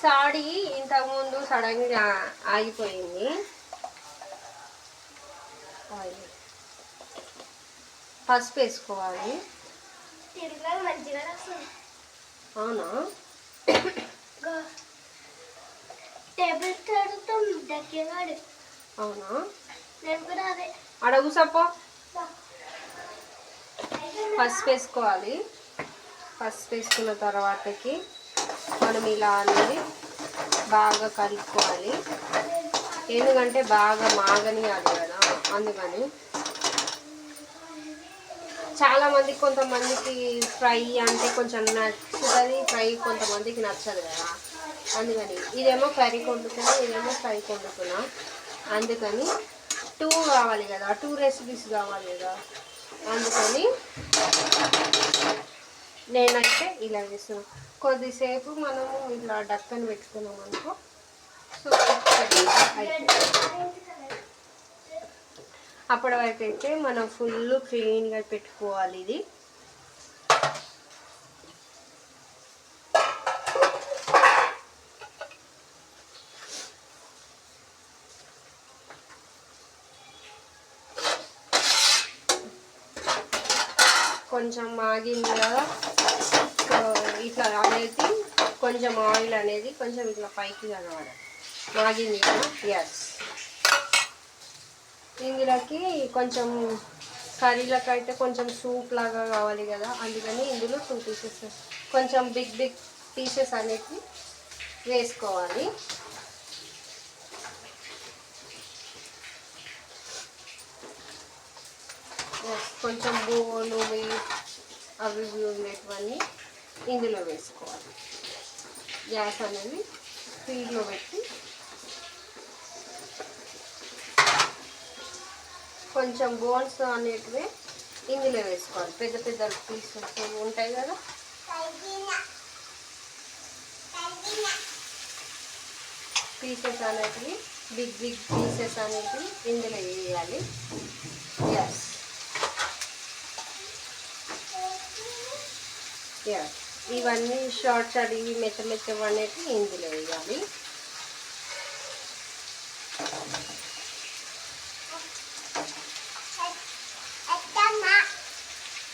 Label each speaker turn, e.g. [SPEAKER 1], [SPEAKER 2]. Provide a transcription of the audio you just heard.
[SPEAKER 1] సాడీ ఇంతకుముందు సడన్గా ఆగిపోయింది. పసుపు వేసుకోవాలి. అవునా? అవునా? అడుగు సపో. పసుపు వేసుకోవాలి. పసుపు వేసుకున్న తర్వాతకి మనం ఇలా అనేది బాగా కలుపుకోవాలి. ఎందుకంటే బాగా మాగనియాలి కదా, అందుకని. చాలామంది కొంతమందికి ఫ్రై అంటే కొంచెం నచ్చుతుంది, ఫ్రై కొంతమందికి నచ్చదు కదా, అందుకని. ఇదేమో కర్రీకి వండుకున్నా, ఇదేమో ఫ్రైకి వండుకున్నా, అందుకని 2 కావాలి కదా, 2 రెసిపీస్ కావాలి కదా, అందుకని నేనైతే ఇలా చేస్తున్నాను. కొద్దిసేపు మనము ఇట్లా డక్కని పెట్టుకున్నాం అనుకో, సో అప్పటి వరకు అయితే మనం ఫుల్ క్లీన్గా పెట్టుకోవాలి. ఇది కొంచెం మాగింది కదా, ఇట్లా అనేది కొంచెం ఆయిల్ అనేది కొంచెం ఇట్లా పైకి కనబడాలి. మాగింది కదా. ఎస్, ఇందులోకి కొంచెం కర్రీలకు అయితే కొంచెం సూప్ లాగా కావాలి కదా, అందుకని ఇందులో 2 పీసెస్ కొంచెం బిగ్ పీసెస్ అనేవి వేసుకోవాలి. కొంచెం బోలు అవి ఉండేటివన్నీ ఇందులో వేసుకోవాలి. గ్యాస్ అనేది స్పీడ్లో పెట్టి కొంచెం బోన్స్ అనేటివి ఇందులో వేసుకోవాలి. పెద్ద పెద్ద పీసెస్ ఉంటాయి కదా, పీసెస్ అనేటివి బిగ్ పీసెస్ అనేటివి ఇందులో వేయాలి. ఎస్, ఇవన్నీ షార్ట్స్ అడిగి మెత్తవనేటివి ఇందులో వేయాలి.